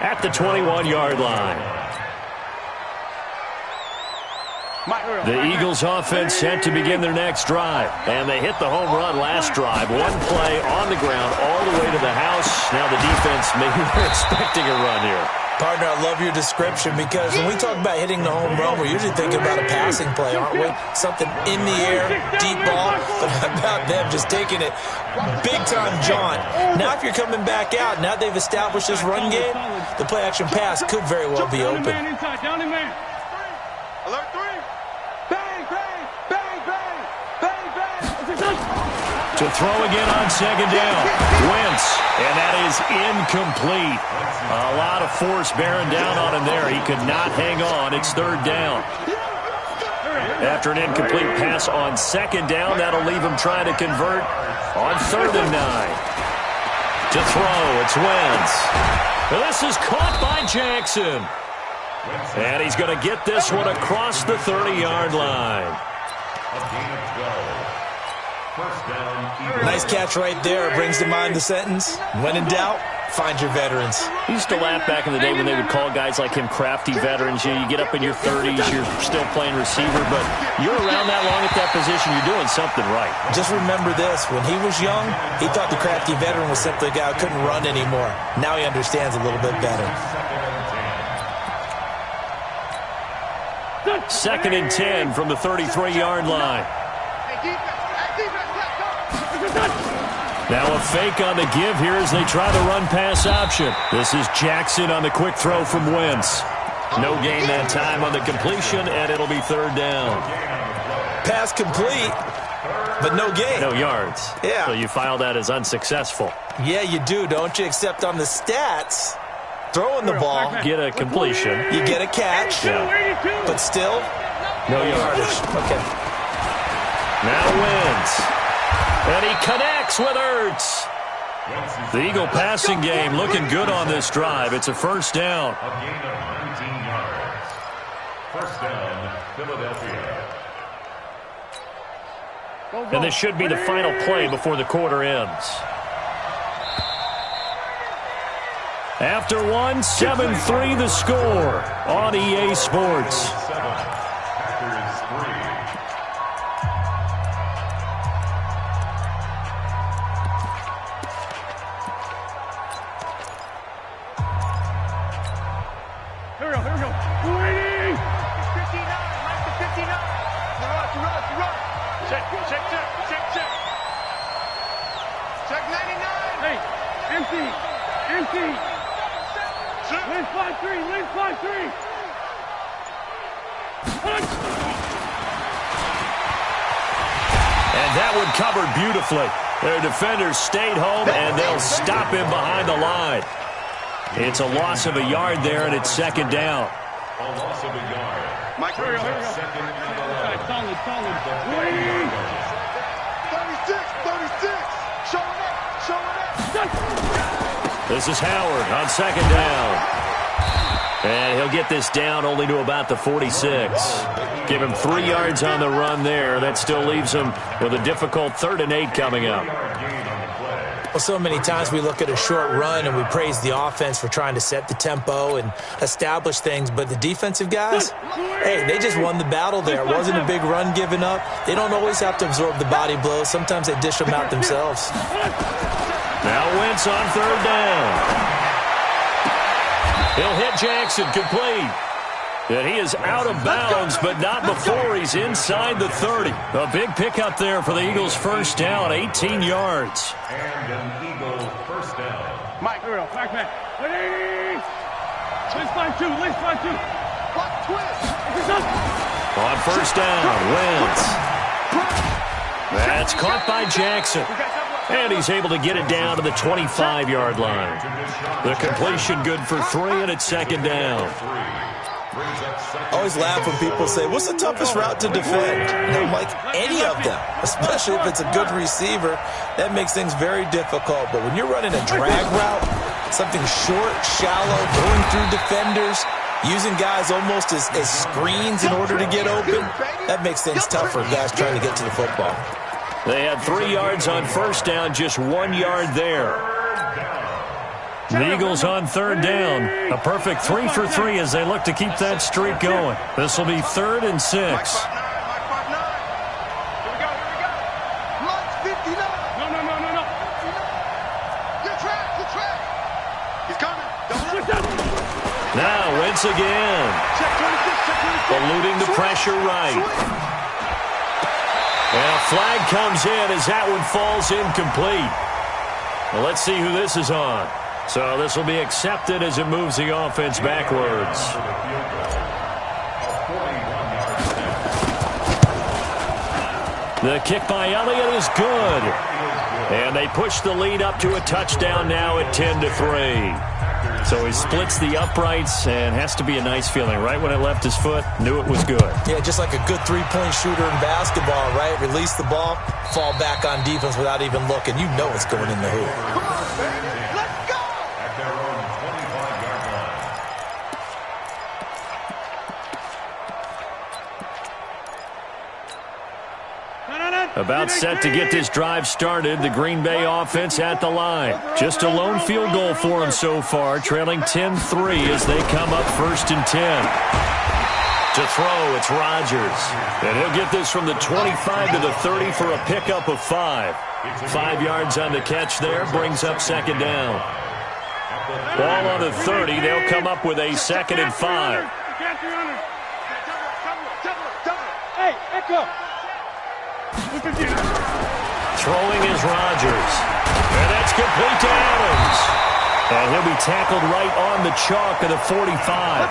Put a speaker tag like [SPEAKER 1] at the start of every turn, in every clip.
[SPEAKER 1] at the 21-yard line. The Eagles offense set to begin their next drive. And they hit the home run last drive. One play on the ground all the way to the house. Now the defense maybe they're expecting a run here.
[SPEAKER 2] Partner, I love your description because when we talk about hitting the home run, we're usually thinking about a passing play, aren't we? Something in the air, deep ball. But how about them just taking it big-time jaunt? Now if you're coming back out, now they've established this run game, the play-action pass could very well be open.
[SPEAKER 3] Alert 3. Bang, bang, bang, bang, bang, bang.
[SPEAKER 1] To throw again on second down. Wentz, and that is incomplete. A lot of force bearing down on him there. He could not hang on. It's third down. After an incomplete pass on second down, that'll leave him trying to convert on 3rd and 9. To throw, it's Wentz. This is caught by Jackson. And he's going to get this one across the 30-yard line.
[SPEAKER 2] Nice catch right there. Brings to mind the sentence, when in doubt, find your veterans.
[SPEAKER 1] We used to laugh back in the day when they would call guys like him crafty veterans. You get up in your 30s, you're still playing receiver, but you're around that long at that position, you're doing something right. Just
[SPEAKER 2] remember this. When he was young, he thought the crafty veteran was simply a guy who couldn't run anymore. Now he understands a little bit better.
[SPEAKER 1] 2nd and 10 from the 33-yard line. Now a fake on the give here as they try the run-pass option. This is Jackson on the quick throw from Wentz. No gain that time on the completion, and it'll be 3rd down.
[SPEAKER 2] Pass complete, but no gain.
[SPEAKER 1] No yards.
[SPEAKER 2] Yeah.
[SPEAKER 1] So you file that as unsuccessful.
[SPEAKER 2] Yeah, you do, don't you? Except on the stats, throwing the ball.
[SPEAKER 1] Get a completion.
[SPEAKER 2] You get a catch, but still,
[SPEAKER 1] no yardage.
[SPEAKER 2] Okay.
[SPEAKER 1] Now Wentz. And he connects with Ertz. The Eagle passing game looking good on this drive. It's a 1st down.
[SPEAKER 4] A gain of 19 yards. 1st down, Philadelphia.
[SPEAKER 1] And this should be the final play before the quarter ends. After one, 7-3 the score on EA Sports. Covered beautifully. Their defenders stayed home, and they'll stop him behind the line. It's a loss of a yard there, and it's 2nd down.
[SPEAKER 4] A loss of a yard.
[SPEAKER 3] Mike, here we go.
[SPEAKER 4] 2nd and 11.
[SPEAKER 3] Solid. 36. Showing up.
[SPEAKER 1] This is Howard on 2nd down. And he'll get this down only to about the 46. Give him 3 yards on the run there. That still leaves him with a difficult 3rd and 8 coming up.
[SPEAKER 2] Well, so many times we look at a short run and we praise the offense for trying to set the tempo and establish things, but the defensive guys, hey, they just won the battle there. It wasn't a big run given up. They don't always have to absorb the body blows. Sometimes they dish them out themselves.
[SPEAKER 1] Now Wentz on 3rd down. He'll hit Jackson, complete. And he is out of bounds, but not before he's inside the 30. A big pickup there for the Eagles' 1st down, 18 yards.
[SPEAKER 4] And an Eagle 1st down.
[SPEAKER 3] Mike, here we go. Back. Let's find two. Block twist.
[SPEAKER 1] On 1st down, Wentz. That's caught by Jackson. And he's able to get it down to the 25-yard line. The completion good for 3, and it's 2nd down.
[SPEAKER 2] I always laugh when people say, what's the toughest route to defend? And I'm like, any of them, especially if it's a good receiver. That makes things very difficult. But when you're running a drag route, something short, shallow, going through defenders, using guys almost as screens in order to get open, that makes things tough for guys trying to get to the football.
[SPEAKER 1] They had 3 yards on 1st down, just 1 yard there. The Eagles on third down. A perfect 3 for 3 as they look to keep that streak going. This will be 3rd and 6.
[SPEAKER 3] Here we go. Lunch 59. No. Good track. He's coming.
[SPEAKER 1] Now Wentz again.
[SPEAKER 3] Check 26.
[SPEAKER 1] Eluding the pressure right. And a flag comes in as that one falls incomplete. Well, let's see who this is on. So this will be accepted as it moves the offense backwards. The kick by Elliott is good. And they push the lead up to a touchdown now at 10-3. So he splits the uprights and has to be a nice feeling. Right when it left his foot, knew it was good.
[SPEAKER 2] Yeah, just like a good three-point shooter in basketball, right? Release the ball, fall back on defense without even looking. You know it's going in the hoop.
[SPEAKER 3] Come on, baby. Let's go.
[SPEAKER 4] At their own 25-yard line.
[SPEAKER 1] About set to get this drive started. The Green Bay offense at the line. Just a lone field goal for them so far, trailing 10-3 as they come up 1st and 10. To throw, it's Rodgers. And he'll get this from the 25 to the 30 for a pickup of 5. 5 yards on the catch there, brings up 2nd down. Ball on the 30, they'll come up with a 2nd and 5.
[SPEAKER 3] Hey, Echo.
[SPEAKER 1] Throwing is Rodgers. And that's complete to Adams. And he'll be tackled right on the chalk of the 45.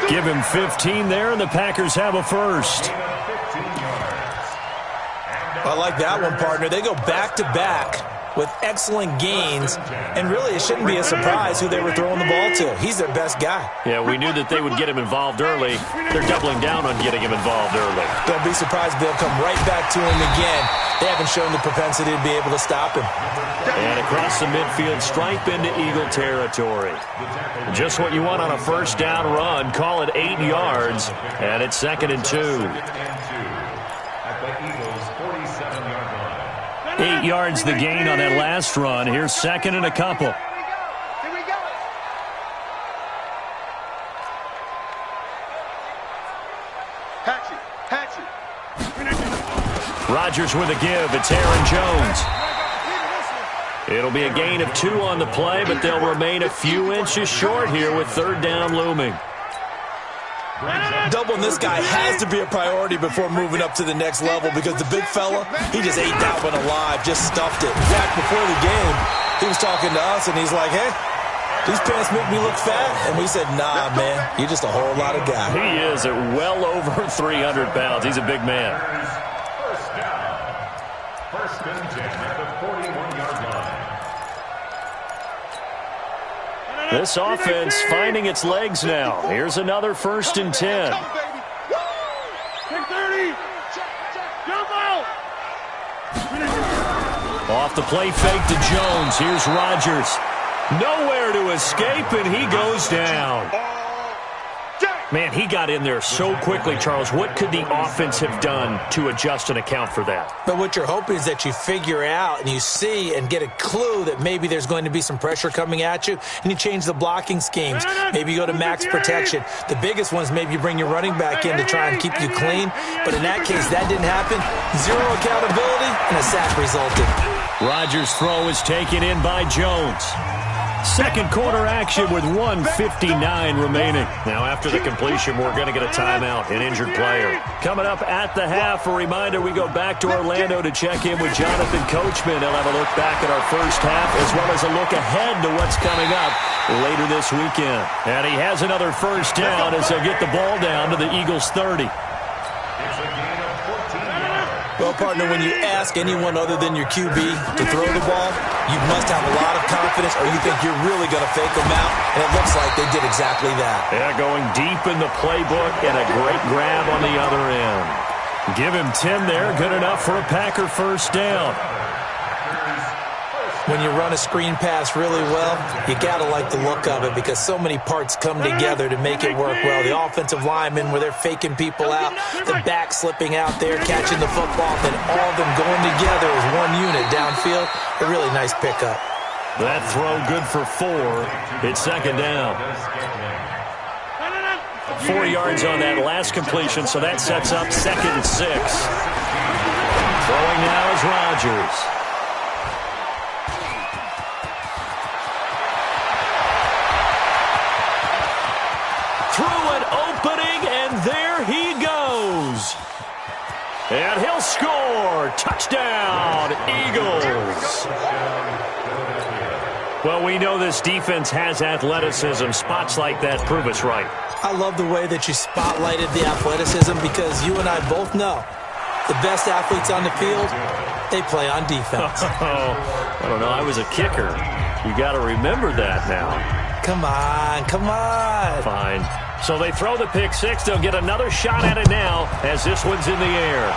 [SPEAKER 1] Give him 15 there, and the Packers have a first.
[SPEAKER 2] I like that one, partner. They go back-to-back with excellent gains, and really it shouldn't be a surprise who they were throwing the ball to. He's their best guy.
[SPEAKER 1] Yeah, we knew that they would get him involved early. They're doubling down on getting him involved early.
[SPEAKER 2] Don't be surprised if they'll come right back to him again. They haven't shown the propensity to be able to stop him.
[SPEAKER 1] And across the midfield stripe into Eagle territory. Just what you want on a first down run. Call it 8 yards, and it's 2nd and 2.
[SPEAKER 4] At the Eagles' 47-yard line.
[SPEAKER 1] 8 yards the gain on that last run. Here's 2nd and a couple.
[SPEAKER 3] Here we go. Hatchet.
[SPEAKER 1] Rodgers with a give. It's Aaron Jones. It'll be a gain of 2 on the play, but they'll remain a few inches short here with 3rd down looming.
[SPEAKER 2] Doubling this guy has to be a priority before moving up to the next level, because the big fella, he just ate that one alive, just stuffed it. In fact, before the game, he was talking to us, and he's like, hey, these pants make me look fat. And we said, nah, man, you're just a whole lot of guy.
[SPEAKER 1] He is at well over 300 pounds. He's a big man.
[SPEAKER 4] First down. 1st and 10 at the 41-yard line.
[SPEAKER 1] This offense finding its legs now. Here's another 1st and 10.
[SPEAKER 3] Take 30. Jump out.
[SPEAKER 1] Off the play fake to Jones. Here's Rodgers. Nowhere to escape, and he goes down. Man, he got in there so quickly, Charles. What could the offense have done to adjust and account for that?
[SPEAKER 2] But what you're hoping is that you figure out and you see and get a clue that maybe there's going to be some pressure coming at you, and you change the blocking schemes. Maybe you go to max protection. The biggest one is maybe you bring your running back in to try and keep you clean. But in that case, that didn't happen. 0 accountability, and a sack resulted.
[SPEAKER 1] Rodgers' throw is taken in by Jones. Second quarter action with 1:59 remaining. Now, after the completion, we're going to get a timeout, an injured player. Coming up at the half, a reminder, we go back to Orlando to check in with Jonathan Coachman. He'll have a look back at our first half, as well as a look ahead to what's coming up later this weekend. And he has another first down as they'll get the ball down to the Eagles' 30.
[SPEAKER 2] Well, partner, when you ask anyone other than your QB to throw the ball, you must have a lot of confidence, or you think you're really going to fake them out, and it looks like they did exactly that.
[SPEAKER 1] Yeah, going deep in the playbook and a great grab on the other end. Give him 10 there, good enough for a Packer first down.
[SPEAKER 2] When you run a screen pass really well, you got to like the look of it, because so many parts come together to make it work well. The offensive linemen, where they're faking people out, the back slipping out there, catching the football, then all of them going together as one unit downfield. A really nice pickup.
[SPEAKER 1] That throw good for 4. It's second down. 4 yards on that last completion, so that sets up 2nd and 6. Throwing now is Rodgers. Through an opening, and there he goes. And he'll score. Touchdown, Eagles. Well, we know this defense has athleticism. Spots like that prove us right.
[SPEAKER 2] I love the way that you spotlighted the athleticism because you and I both know the best athletes on the field, they play on defense.
[SPEAKER 1] I don't know. I was a kicker. You got to remember that now.
[SPEAKER 2] Come on, come on.
[SPEAKER 1] Fine. So they throw the pick six. They'll get another shot at it now as this one's in the air.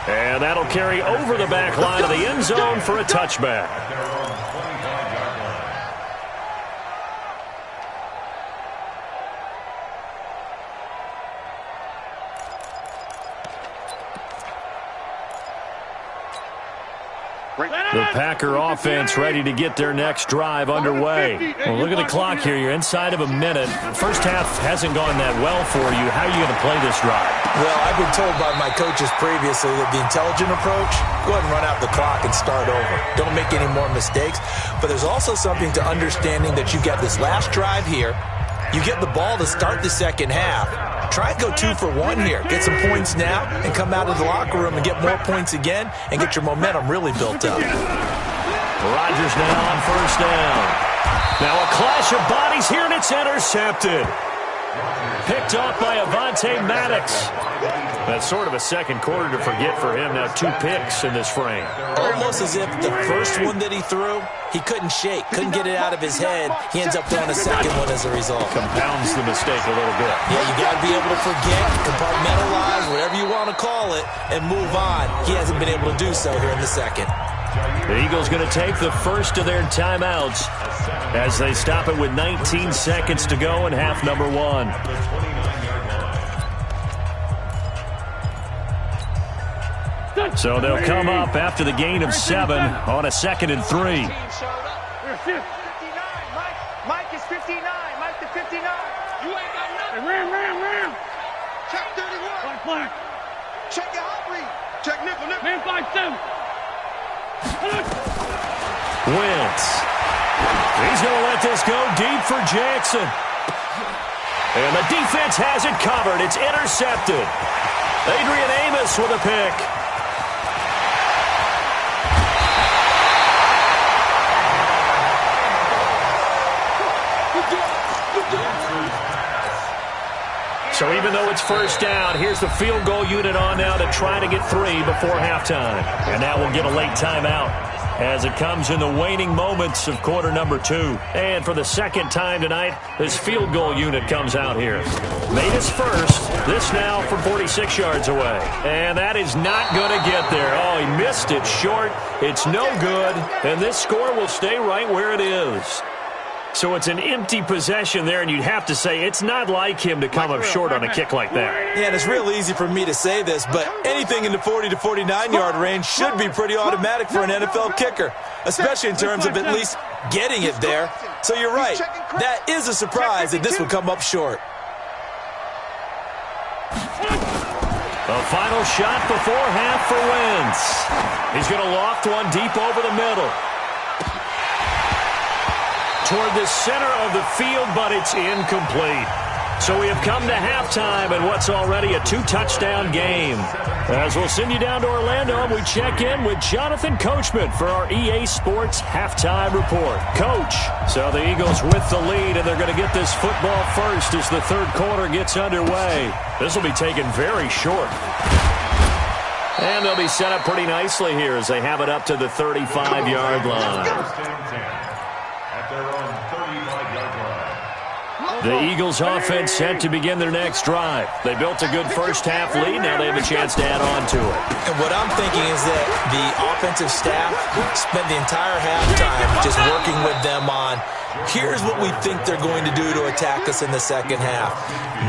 [SPEAKER 1] And that'll carry over the back line of the end zone for a touchback. The Packer offense ready to get their next drive underway. Well, look at the clock here. You're inside of a minute. First half hasn't gone that well for you. How are you going to play this drive?
[SPEAKER 2] Well, I've been told by my coaches previously that the intelligent approach, go ahead and run out the clock and start over. Don't make any more mistakes. But there's also something to understanding that you get this last drive here. You get the ball to start the second half. Try and go 2 for 1 here. Get some points now and come out of the locker room and get more points again and get your momentum really built up.
[SPEAKER 1] Rodgers now on first down. Now a clash of bodies here, and it's intercepted. Picked off by Avonte Maddox. That's sort of a second quarter to forget for him. Now 2 picks in this frame.
[SPEAKER 2] Almost as if the first one that he threw, he couldn't shake, couldn't get it out of his head. He ends up throwing a second one as a result.
[SPEAKER 1] Compounds the mistake a little bit.
[SPEAKER 2] Yeah, you got to be able to forget, compartmentalize, whatever you want to call it, and move on. He hasn't been able to do so here in the second.
[SPEAKER 1] The Eagles going to take the first of their timeouts as they stop it with 19 seconds to go in half number 1. So they'll come up after the gain of 7 on a 2nd and 3.
[SPEAKER 3] Mike is 59. Mike to 59. You ain't got nothing. Ram. Check 31. Black. Check your hot read. Check nickel. Man 5-7.
[SPEAKER 1] Wentz. He's going to let this go deep for Jackson. And the defense has it covered. It's intercepted. Adrian Amos with a pick. So even though it's first down, here's the field goal unit on now to try to get 3 before halftime. And that will get a late timeout as it comes in the waning moments of quarter number 2. And for the second time tonight, this field goal unit comes out here. Made his first. This now from 46 yards away. And that is not going to get there. Oh, he missed it short. It's no good. And this score will stay right where it is. So it's an empty possession there, and you'd have to say it's not like him to come up short on a kick like that.
[SPEAKER 2] Yeah, and it's real easy for me to say this, but anything in the 40 to 49-yard range should be pretty automatic for an NFL kicker, especially in terms of at least getting it there. So you're right. That is a surprise that this would come up short.
[SPEAKER 1] A final shot before half for Wentz. He's going to loft one deep over the middle. Toward the center of the field, but it's incomplete. So we have come to halftime in what's already a 2-touchdown game. As we'll send you down to Orlando, and we check in with Jonathan Coachman for our EA Sports Halftime Report. Coach, so the Eagles with the lead, and they're going to get this football first as the third quarter gets underway. This will be taken very short. And they'll be set up pretty nicely here as they have it up to the 35-yard line. The Eagles offense set to begin their next drive. They built a good first half lead. Now they have a chance to add on to it.
[SPEAKER 2] And what I'm thinking is that the offensive staff spent the entire halftime just working with them on Here's what we think they're going to do to attack us in the second half.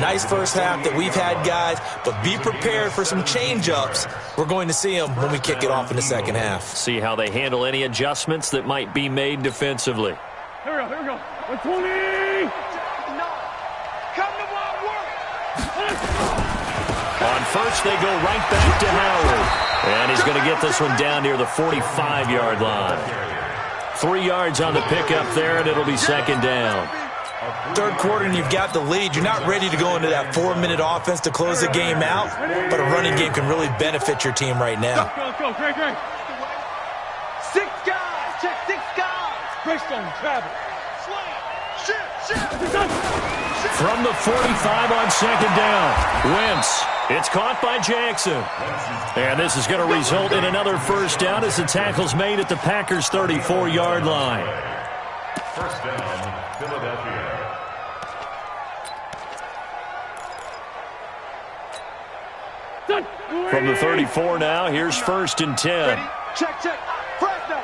[SPEAKER 2] Nice first half that we've had, guys, but be prepared for some change-ups. We're going to see them when we kick it off in the second half.
[SPEAKER 1] See how they handle any adjustments that might be made defensively.
[SPEAKER 3] Here we go. 120! Come to my work!
[SPEAKER 1] On first, they go right back to Howard. And he's going to get this one down near the 45-yard line. 3 yards on the pickup there, and it'll be second down.
[SPEAKER 2] Third quarter, and you've got the lead. You're not ready to go into that 4-minute offense to close the game out, but a running game can really benefit your team right now.
[SPEAKER 3] Let's go. Great. 6 guys. Check 6 guys. Greystone, travel.
[SPEAKER 1] From the 45 on second down, Wentz. It's caught by Jackson. And this is going to result in another first down as the tackle's made at the Packers' 34-yard line.
[SPEAKER 4] First down, Philadelphia.
[SPEAKER 1] From the 34 now, here's first and 10.
[SPEAKER 3] Check. Fresno.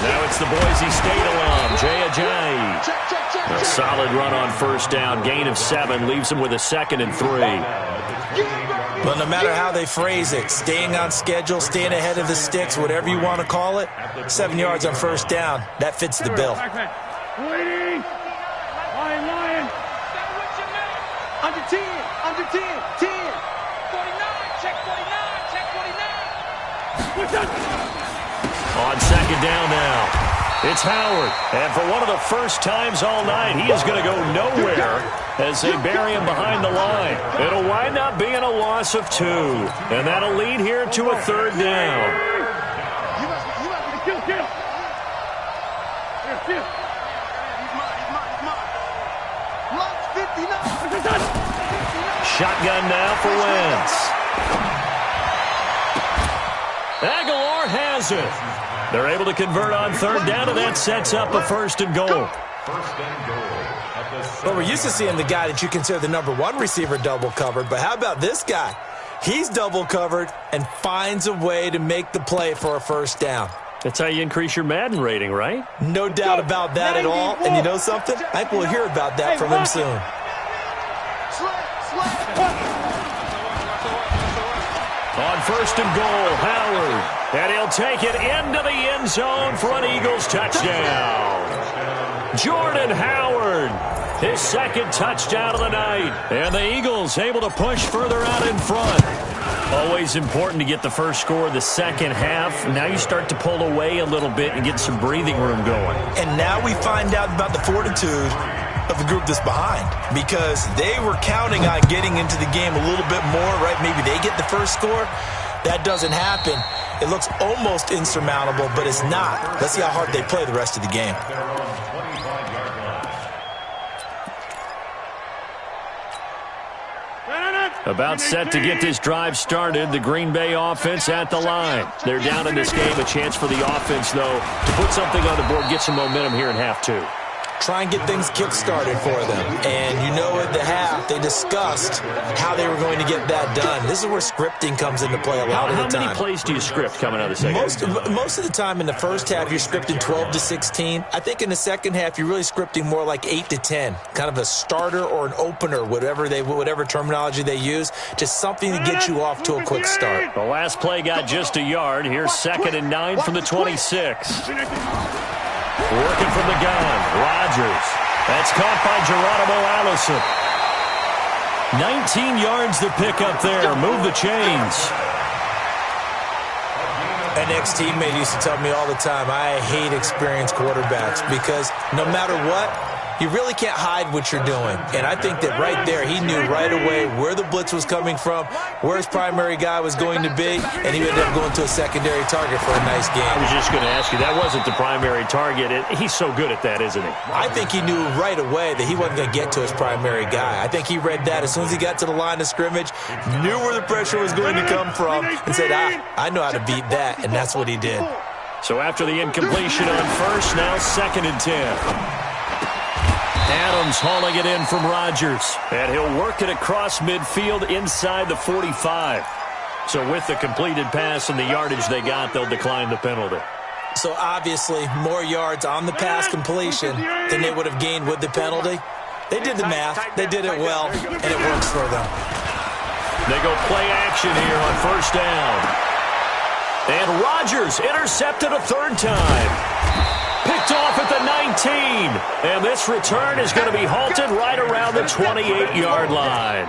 [SPEAKER 1] Now it's the Boise State alum, Jay Ajayi. A solid run on first down. Gain of 7 leaves him with a 2nd and 3.
[SPEAKER 2] But no matter how they phrase it, staying on schedule, staying ahead of the sticks, whatever you want to call it, 7 yards on first down, that fits the bill.
[SPEAKER 3] Waiting. Lion. Under 10. 10. 49. Check 49.
[SPEAKER 1] On second down now. It's Howard, and for one of the first times all night, he is going to go nowhere as they bury him behind the line. It'll wind up being a loss of 2, and that'll lead here to a third down. Shotgun now for Wentz. Aguilar has it. They're able to convert on third down, and that sets up a first and goal.
[SPEAKER 2] Well, we're used to seeing the guy that you consider the number 1 receiver double covered, but how about this guy? He's double covered and finds a way to make the play for a first down.
[SPEAKER 1] That's how you increase your Madden rating, right?
[SPEAKER 2] No doubt about that at all. And you know something? I think we'll hear about that from him soon.
[SPEAKER 1] On first and goal, Howard. And he'll take it into the end zone for an Eagles touchdown. Jordan Howard, his 2nd touchdown of the night. And the Eagles able to push further out in front. Always important to get the first score of the second half. Now you start to pull away a little bit and get some breathing room going.
[SPEAKER 2] And now we find out about the fortitude of the group that's behind, because they were counting on getting into the game a little bit more, right? Maybe they get the first score. That doesn't happen. It looks almost insurmountable, but it's not. Let's see how hard they play the rest of the game.
[SPEAKER 1] About set to get this drive started, the Green Bay offense at the line. They're down in this game. A chance for the offense, though, to put something on the board, get some momentum here in half 2.
[SPEAKER 2] Try and get things kick-started for them. And you know at the half, they discussed how they were going to get that done. This is where scripting comes into play a lot of the time.
[SPEAKER 1] How many plays do you script coming out of the second half?
[SPEAKER 2] Most of the time in the first half, you're scripting 12 to 16. I think in the second half, you're really scripting more like 8 to 10. Kind of a starter or an opener, whatever terminology they use. Just something to get you off to a quick start.
[SPEAKER 1] The last play got just a yard. Here's 2nd and 9 from the 26. Working from the gun, Rodgers. That's caught by Geronimo Allison. 19 yards to pick up there. Move the chains.
[SPEAKER 2] An ex-teammate used to tell me all the time, I hate experienced quarterbacks because no matter what, you really can't hide what you're doing. And I think that right there, he knew right away where the blitz was coming from, where his primary guy was going to be, and he ended up going to a secondary target for a nice game.
[SPEAKER 1] I was just going to ask you, that wasn't the primary target. He's so good at that, isn't he?
[SPEAKER 2] I think he knew right away that he wasn't going to get to his primary guy. I think he read that as soon as he got to the line of scrimmage, knew where the pressure was going to come from, and said, I know how to beat that, and that's what he did.
[SPEAKER 1] So after the incompletion on first, now 2nd and 10. Adams hauling it in from Rodgers. And he'll work it across midfield inside the 45. So with the completed pass and the yardage they got, they'll decline the penalty.
[SPEAKER 2] So obviously more yards on the pass completion than they would have gained with the penalty. They did the math. They did it well, and it works for them.
[SPEAKER 1] They go play action here on first down. And Rodgers intercepted a third time. Picked off at the 19. And this return is going to be halted right around the 28-yard line.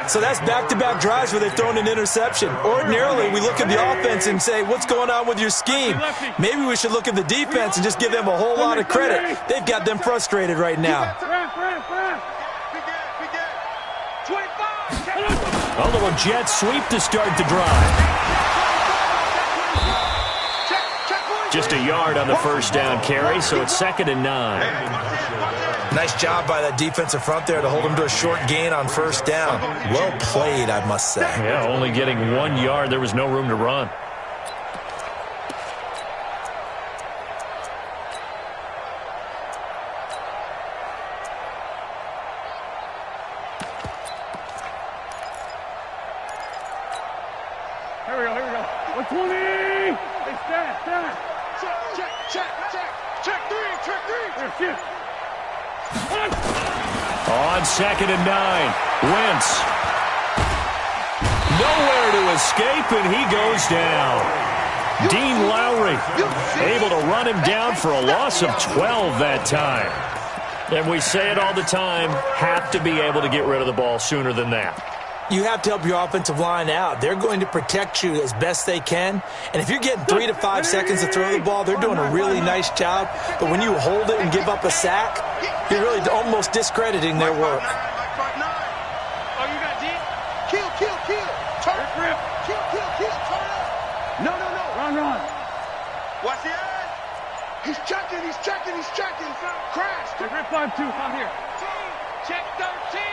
[SPEAKER 2] So that's back-to-back drives where they've thrown an interception. Ordinarily, we look at the offense and say, what's going on with your scheme? Maybe we should look at the defense and just give them a whole lot of credit. They've got them frustrated right now.
[SPEAKER 1] A little jet sweep to start the drive. Just a yard on the first down carry, so it's 2nd and 9.
[SPEAKER 2] Nice job by that defensive front there to hold them to a short gain on first down. Well played, I must say.
[SPEAKER 1] Yeah, only getting 1 yard. There was no room to run.
[SPEAKER 3] Here we go. 120! Hey, stand. Check three.
[SPEAKER 1] On 2nd and 9, Wentz. Nowhere to escape, and he goes down. Dean Lowry able to run him down for a loss of 12 that time. And we say it all the time, have to be able to get rid of the ball sooner than that.
[SPEAKER 2] You have to help your offensive line out. They're going to protect you as best they can. And if you're getting 3 to 5 seconds to throw the ball, they're doing a really nice job. But when you hold it and give up a sack, you're really almost discrediting their work.
[SPEAKER 3] Oh, you got deep? Kill. Turn. Rip. Kill. Turn up. No. Run. Watch the edge. He's checking. Crash. Rip 5-2 out here. Check 13.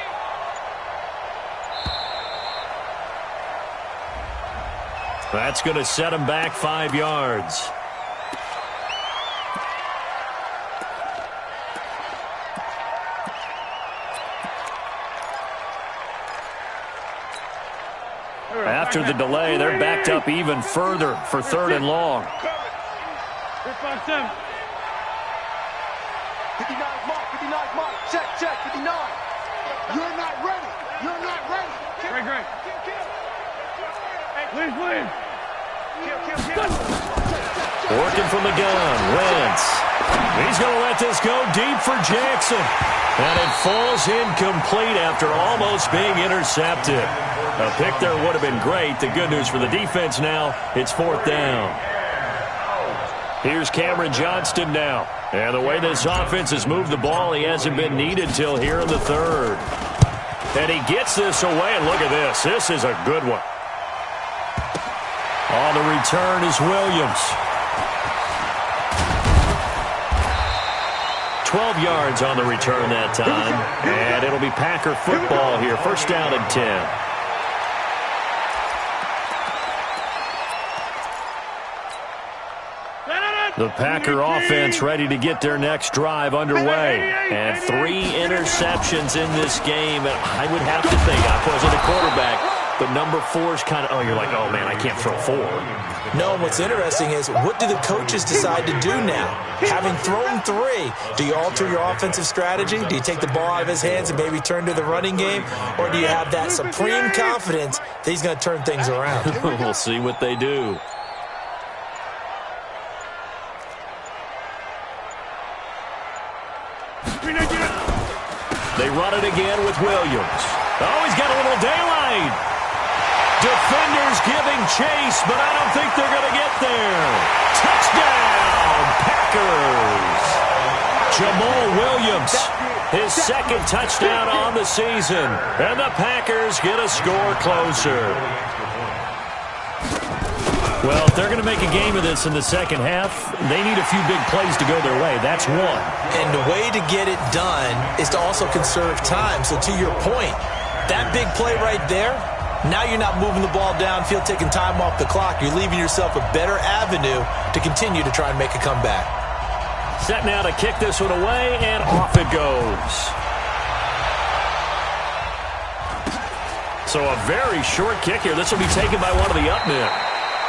[SPEAKER 1] That's going to set him back 5 yards. After the delay, they're backed up even further for 3rd and long.
[SPEAKER 3] 59 mark. Check. 59. You're not ready. Great. Please.
[SPEAKER 1] Working from the gun, Wentz. He's going to let this go deep for Jackson. And it falls incomplete after almost being intercepted. A pick there would have been great. The good news for the defense now, it's 4th down. Here's Cameron Johnston now. And the way this offense has moved the ball, he hasn't been needed till here in the 3rd. And he gets this away, and look at this. This is a good one. On the return is Williams. 12 yards on the return that time. And it'll be Packer football here. 1st down and 10. The Packer offense ready to get their next drive underway. And 3 interceptions in this game. And I would have to think, I wasn't a quarterback, but number 4 is kind of, you're like, oh, man, I can't throw 4.
[SPEAKER 2] No, and what's interesting is, what do the coaches decide to do now? Having thrown 3, do you alter your offensive strategy? Do you take the ball out of his hands and maybe turn to the running game? Or do you have that supreme confidence that he's going to turn things around?
[SPEAKER 1] We'll see what they do. They run it again with Williams. Oh, he's got a little daylight. Defenders giving chase, but I don't think they're going to get there. Touchdown, Packers. Jamal Williams, his 2nd touchdown on the season. And the Packers get a score closer. Well, if they're going to make a game of this in the second half, they need a few big plays to go their way. That's one.
[SPEAKER 2] And the way to get it done is to also conserve time. So to your point, that big play right there, now you're not moving the ball downfield, taking time off the clock. You're leaving yourself a better avenue to continue to try and make a comeback.
[SPEAKER 1] Set now to kick this one away, and off it goes. So a very short kick here. This will be taken by one of the up men.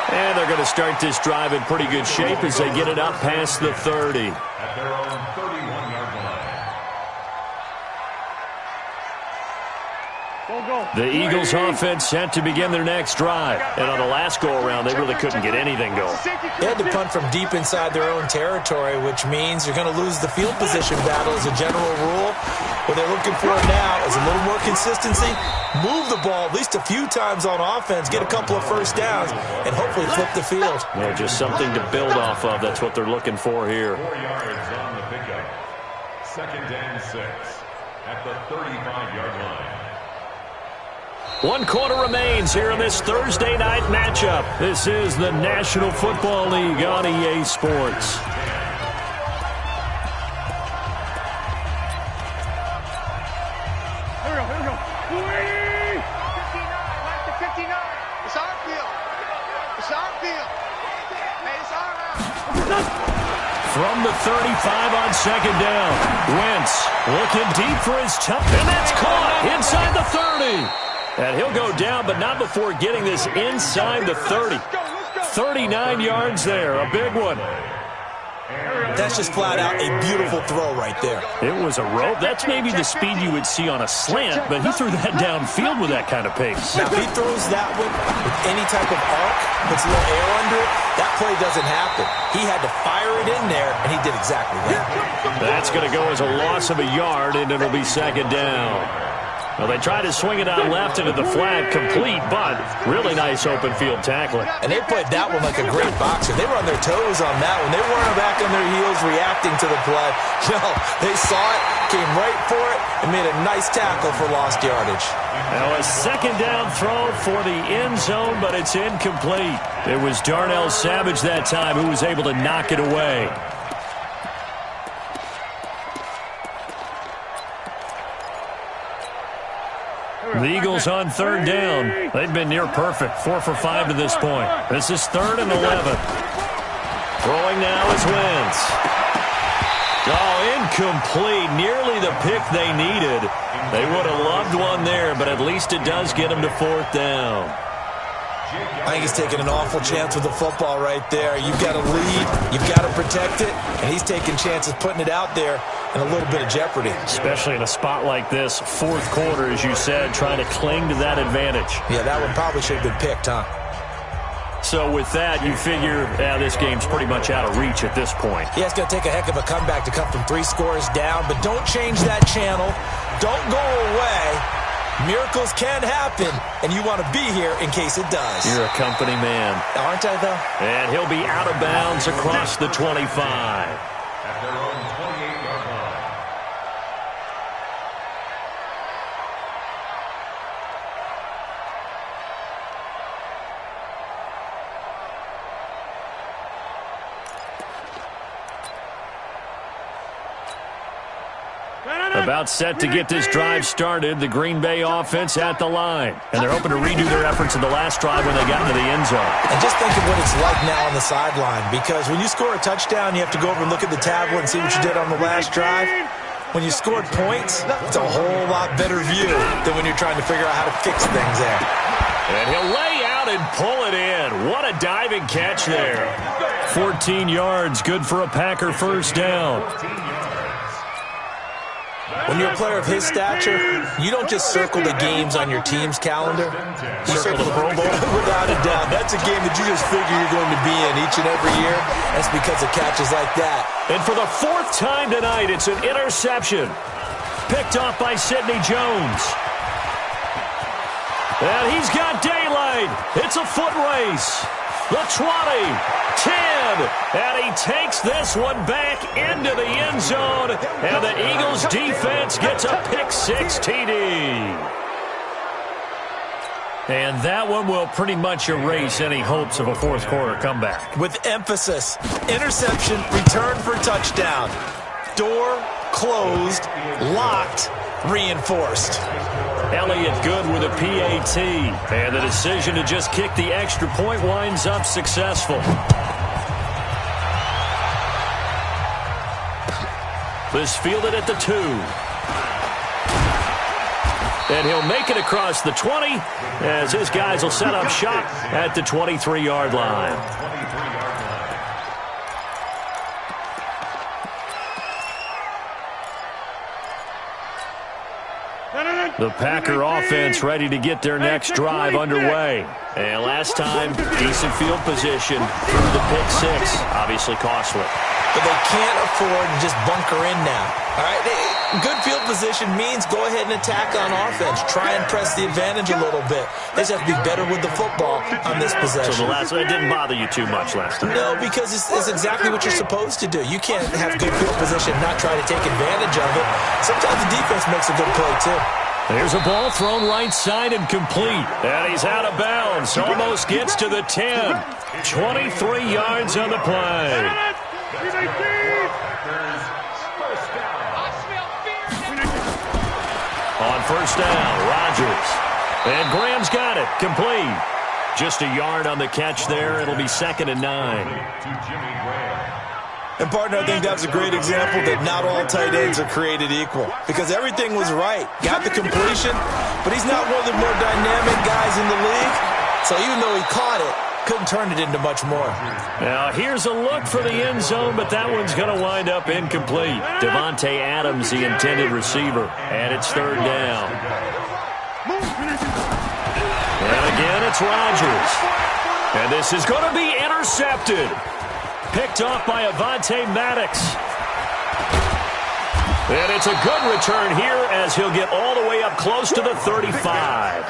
[SPEAKER 1] And they're going to start this drive in pretty good shape as they get it up past the 30.
[SPEAKER 4] At their own 31-yard line.
[SPEAKER 1] The Eagles offense set to begin their next drive. And on the last go-around, they really couldn't get anything going.
[SPEAKER 2] They had to punt from deep inside their own territory, which means you're going to lose the field position battle as a general rule. What they're looking for now is a little more consistency, move the ball at least a few times on offense, get a couple of first downs, and hopefully flip the field.
[SPEAKER 1] Yeah, just something to build off of. That's what they're looking for here.
[SPEAKER 4] 4 yards on the pickup. 2nd and 6 at the 35-yard line.
[SPEAKER 1] 1 quarter remains here in this Thursday night matchup. This is the National Football League on EA Sports.
[SPEAKER 3] Here we go. 59, right to 59. It's our field. It's our field. Hey, it's our house.
[SPEAKER 1] From the 35 on 2nd down. Wentz looking deep for his touch. And that's caught inside the 30. And he'll go down, but not before getting this inside the 30. 39 yards there, a big one.
[SPEAKER 2] That's just flat out a beautiful throw right there.
[SPEAKER 1] It was a rope. That's maybe the speed you would see on a slant, but he threw that downfield with that kind of pace.
[SPEAKER 2] Now, if he throws that one with any type of arc, puts a little air under it, that play doesn't happen. He had to fire it in there, and he did exactly that.
[SPEAKER 1] That's going to go as a loss of a yard, and it'll be 2nd down. Well, they tried to swing it out left into the flat, complete, but really nice open field tackling.
[SPEAKER 2] And they played that one like a great boxer. They were on their toes on that one. They weren't back on their heels reacting to the play. No, they saw it, came right for it, and made a nice tackle for lost yardage.
[SPEAKER 1] Now a 2nd down throw for the end zone, but it's incomplete. It was Darnell Savage that time who was able to knock it away. The Eagles on 3rd down. They've been near perfect, 4 for 5 to this point. This is 3rd and 11. Throwing now is Wentz. Oh, incomplete. Nearly the pick they needed. They would have loved one there, but at least it does get them to 4th down.
[SPEAKER 2] I think he's taking an awful chance with the football right there. You've got to lead, you've got to protect it, and he's taking chances putting it out there in a little bit of jeopardy.
[SPEAKER 1] Especially in a spot like this, 4th quarter, as you said, trying to cling to that advantage.
[SPEAKER 2] Yeah, that one probably should have been picked, huh?
[SPEAKER 1] So with that, you figure this game's pretty much out of reach at this point.
[SPEAKER 2] Yeah, it's going to take a heck of a comeback to come from 3 scores down, but don't change that channel. Don't go away. Miracles can happen, and you want to be here in case it does.
[SPEAKER 1] You're a company man.
[SPEAKER 2] Aren't I, though?
[SPEAKER 1] And he'll be out of bounds across the 25.
[SPEAKER 4] At their own 28-yard line.
[SPEAKER 1] About set to get this drive started, the Green Bay offense at the line. And they're hoping to redo their efforts in the last drive when they got into the end zone.
[SPEAKER 2] And just think of what it's like now on the sideline, because when you score a touchdown, you have to go over and look at the tablet and see what you did on the last drive. When you scored points, it's a whole lot better view than when you're trying to figure out how to fix things there.
[SPEAKER 1] And he'll lay out and pull it in. What a diving catch there. 14 yards, good for a Packer first down.
[SPEAKER 2] When you're a player of his stature, you don't just circle the games on your team's calendar. You circle the Pro Bowl. Without a doubt. That's a game that you just figure you're going to be in each and every year. That's because of catches like that.
[SPEAKER 1] And for the 4th time tonight, it's an interception. Picked off by Sidney Jones. And he's got daylight. It's a foot race. The 20, 10, and he takes this one back into the end zone, and the Eagles defense gets a pick-6 TD. And that one will pretty much erase any hopes of a 4th quarter comeback.
[SPEAKER 2] With emphasis, interception, return for touchdown. Door closed, locked, reinforced.
[SPEAKER 1] Elliott good with a PAT. And the decision to just kick the extra point winds up successful. This fielded at the 2. And he'll make it across the 20 as his guys will set up shop at the 23-yard line. The Packer offense ready to get their next drive underway. And last time, decent field position through the pick six. Obviously costly.
[SPEAKER 2] But they can't afford to just bunker in now. All right, good field position means go ahead and attack on offense. Try and press the advantage a little bit. They just have to be better with the football on this possession.
[SPEAKER 1] So the last one didn't bother you too much last time?
[SPEAKER 2] No, because it's exactly what you're supposed to do. You can't have good field position and not try to take advantage of it. Sometimes the defense makes a good play, too.
[SPEAKER 1] There's a ball thrown right side and complete. And he's out of bounds. Almost gets to the 10. 23 yards on the play. On first down, Rodgers. And Graham's got it. Complete. Just a yard on the catch there. It'll be 2nd and 9.
[SPEAKER 2] And, partner, I think that's a great example that not all tight ends are created equal. Because everything was right. Got the completion, but he's not one of the more dynamic guys in the league. So even though he caught it, couldn't turn it into much more.
[SPEAKER 1] Now, here's a look for the end zone, but that one's going to wind up incomplete. Devontae Adams, the intended receiver, and it's 3rd down. And again, it's Rodgers. And this is going to be intercepted. Picked off by Avonte Maddox. And it's a good return here as he'll get all the way up close to the 35.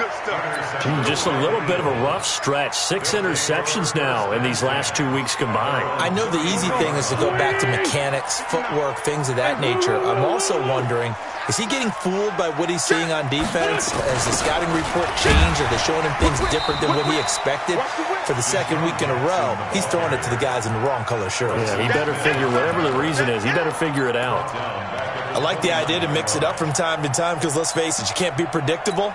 [SPEAKER 1] Just a little bit of a rough stretch. 6 interceptions now in these last 2 weeks combined.
[SPEAKER 2] I know the easy thing is to go back to mechanics, footwork, things of that nature. I'm also wondering, is he getting fooled by what he's seeing on defense? Has the scouting report changed? Are they showing him things different than what he expected? For the 2nd week in a row, he's throwing it to the guys in the wrong color shirts.
[SPEAKER 1] Yeah, he better figure, whatever the reason is, he better figure it out.
[SPEAKER 2] I like the idea to mix it up from time to time because, let's face it, you can't be predictable.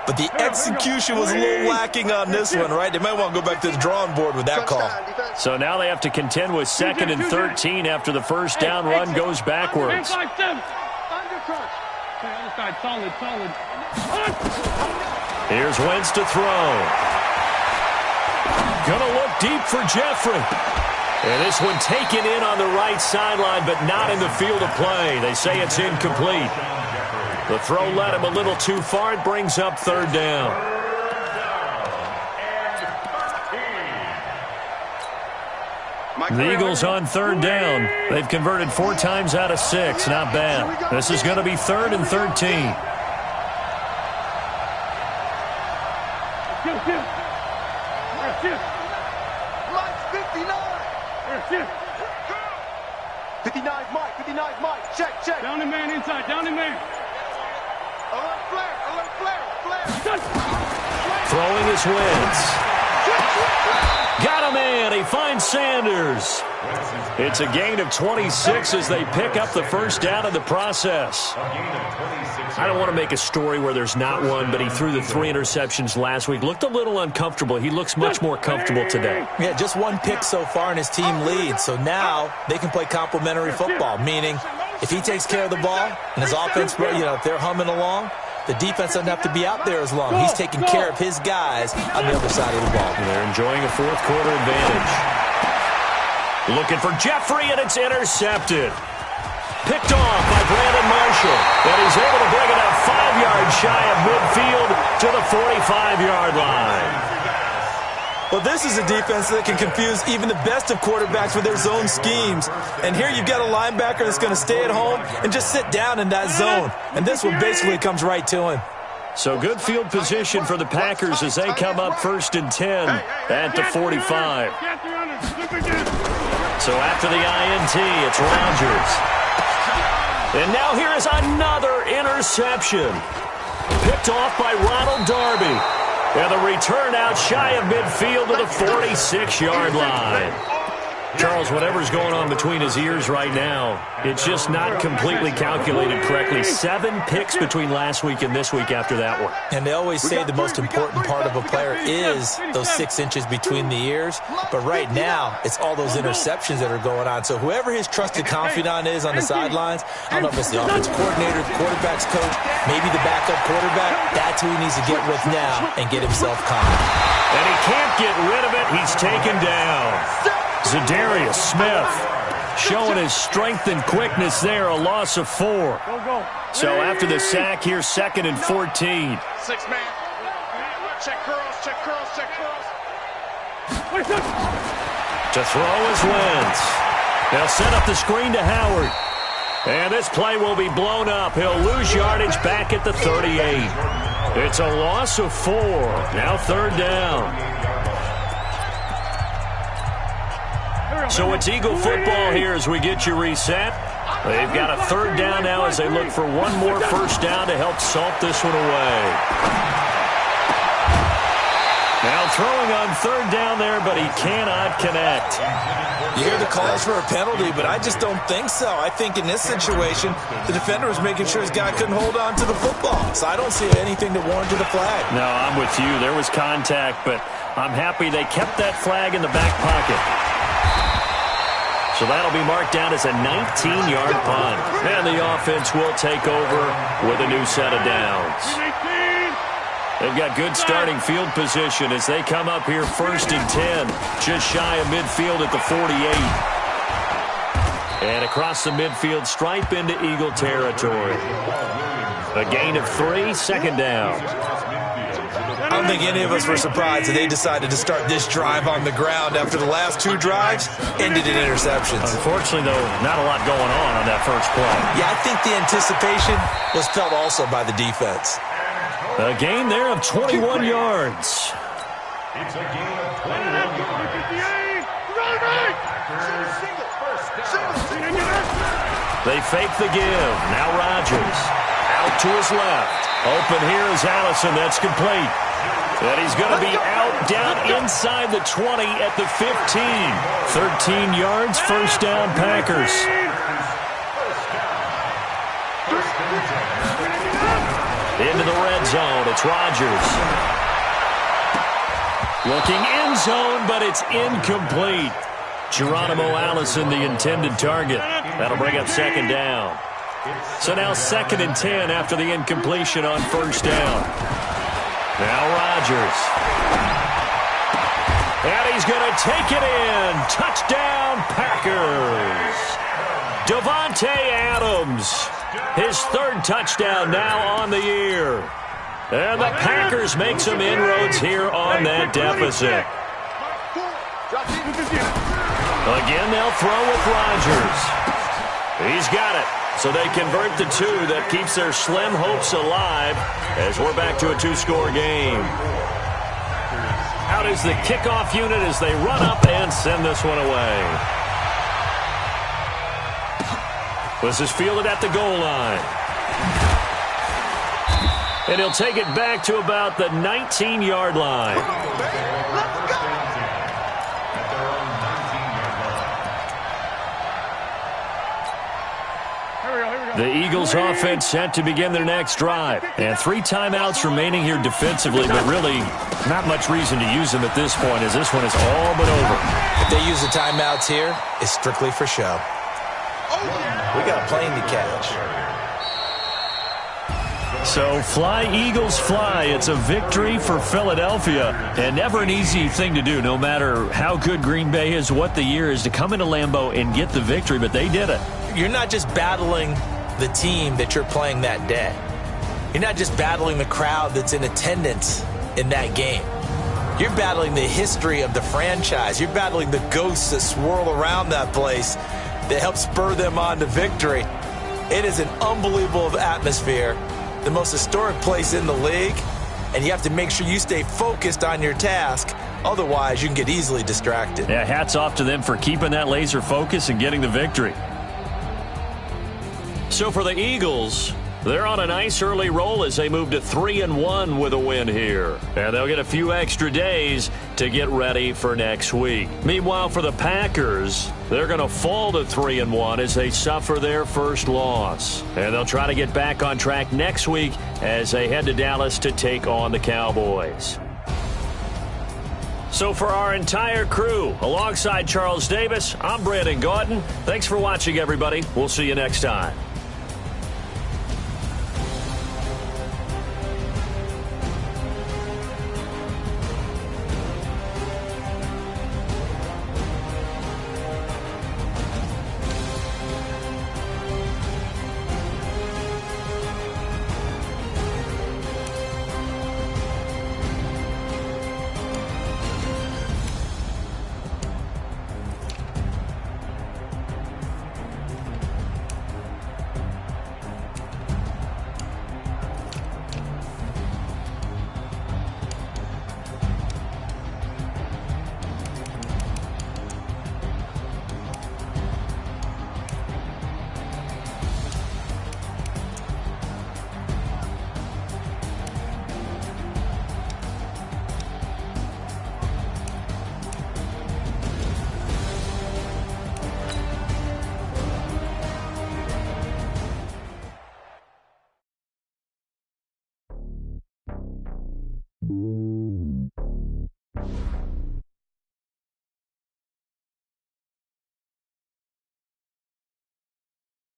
[SPEAKER 2] But the execution was a little lacking on this one, right? They might want to go back to the drawing board with that call.
[SPEAKER 1] So now they have to contend with 2nd and 13 after the first down run goes backwards. Here's Wentz to throw. Gonna look deep for Jeffrey. And this one taken in on the right sideline, but not in the field of play. They say it's incomplete. The throw led him a little too far. It brings up 3rd down. The Eagles on 3rd down. They've converted 4 times out of 6. Not bad. This is going to be 3rd and 13.
[SPEAKER 3] Check. Down the man inside. Down the man. Alert flare.
[SPEAKER 1] Throwing his Wentz. Got a man. He finds Sanders. It's a gain of 26 as they pick up the first down in the process. I don't want to make a story where there's not one, but he threw the 3 interceptions last week. Looked a little uncomfortable. He looks much more comfortable today.
[SPEAKER 2] Yeah, just 1 pick so far and his team leads. So now they can play complementary football, meaning if he takes care of the ball and his offense, if they're humming along, the defense doesn't have to be out there as long. He's taking care of his guys on the other side of the ball.
[SPEAKER 1] They're enjoying a 4th quarter advantage. Looking for Jeffrey, and it's intercepted. Picked off by Brandon Marshall. And he's able to bring it up 5 yards shy of midfield to the 45-yard line.
[SPEAKER 2] Well, this is a defense that can confuse even the best of quarterbacks with their zone schemes. And here you've got a linebacker that's going to stay at home and just sit down in that zone. And this one basically comes right to him.
[SPEAKER 1] So good field position for the Packers as they come up 1st and 10 at the 45. So after the INT, it's Rodgers. And now here is another interception. Picked off by Ronald Darby. And the return out shy of midfield to the 46-yard line. Charles, whatever's going on between his ears right now, it's just not completely calculated correctly. 7 picks between last week and this week after that one.
[SPEAKER 2] And they always say the most important part of a player is those 6 inches between the ears. But right now, it's all those interceptions that are going on. So whoever his trusted confidant is on the sidelines, I don't know if it's the offensive coordinator, the quarterback's coach, maybe the backup quarterback, that's who he needs to get with now and get himself calm.
[SPEAKER 1] And he can't get rid of it. He's taken down. Zadarius Smith showing his strength and quickness there, a loss of 4. So after the sack here, 2nd and 14.
[SPEAKER 3] 6-man. Check curls, check curls, check curls.
[SPEAKER 1] To throw is Wentz. They'll set up the screen to Howard. And this play will be blown up. He'll lose yardage back at the 38. It's a loss of 4. Now 3rd down. So it's Eagle football here as we get you reset. They've got a 3rd down now as they look for one more first down to help salt this one away. Now throwing on 3rd down there, but he cannot connect.
[SPEAKER 2] You hear the calls for a penalty, but I just don't think so. I think in this situation, the defender was making sure his guy couldn't hold on to the football. So I don't see anything to warrant a flag.
[SPEAKER 1] No, I'm with you. There was contact, but I'm happy they kept that flag in the back pocket. So that'll be marked down as a 19-yard punt. And the offense will take over with a new set of downs. They've got good starting field position as they come up here 1st and 10, just shy of midfield at the 48. And across the midfield stripe into Eagle territory. A gain of 3, 2nd down.
[SPEAKER 2] I don't think any of us were surprised that they decided to start this drive on the ground after the last 2 drives ended in interceptions.
[SPEAKER 1] Unfortunately, though, not a lot going on that first play.
[SPEAKER 2] Yeah, I think the anticipation was felt also by the defense.
[SPEAKER 1] A gain there of 21 yards.
[SPEAKER 4] It's a gain of 21 yards.
[SPEAKER 1] They fake the give. Now Rodgers out to his left. Open here is Allison. That's complete. And he's going to be out down inside the 20 at the 15. 13 yards, first down, Packers. Into the red zone. It's Rodgers. Looking end zone, but it's incomplete. Geronimo Allison, the intended target. That'll bring up 2nd down. So now 2nd and 10 after the incompletion on first down. Now Rodgers. And he's going to take it in. Touchdown, Packers. Davante Adams. His 3rd touchdown now on the year. And the Packers make some inroads here on that deficit. Again, they'll throw with Rodgers. He's got it. So they convert the 2. That keeps their slim hopes alive as we're back to a 2-score game. Out is the kickoff unit as they run up and send this one away. This is fielded at the goal line. And he'll take it back to about the 19-yard line. The Eagles offense set to begin their next drive. And 3 timeouts remaining here defensively, but really not much reason to use them at this point as this one is all but over.
[SPEAKER 2] If they use the timeouts here, it's strictly for show. We got a plane to catch.
[SPEAKER 1] So fly, Eagles, fly. It's a victory for Philadelphia. And never an easy thing to do, no matter how good Green Bay is, what the year is, to come into Lambeau and get the victory, but they did it.
[SPEAKER 2] You're not just battling the team that you're playing that day. You're not just battling the crowd that's in attendance in that game. You're battling the history of the franchise. You're battling the ghosts that swirl around that place that help spur them on to victory. It is an unbelievable atmosphere, the most historic place in the league, and you have to make sure you stay focused on your task. Otherwise, you can get easily distracted.
[SPEAKER 1] Yeah, hats off to them for keeping that laser focus and getting the victory. So for the Eagles, They're on a nice early roll as they move to 3-1 with a win here. And they'll get a few extra days to get ready for next week. Meanwhile, for the Packers, they're going to fall to 3-1 as they suffer their first loss. And they'll try to get back on track next week as they head to Dallas to take on the Cowboys. So for our entire crew, alongside Charles Davis, I'm Brandon Gautin. Thanks for watching, everybody. We'll see you next time.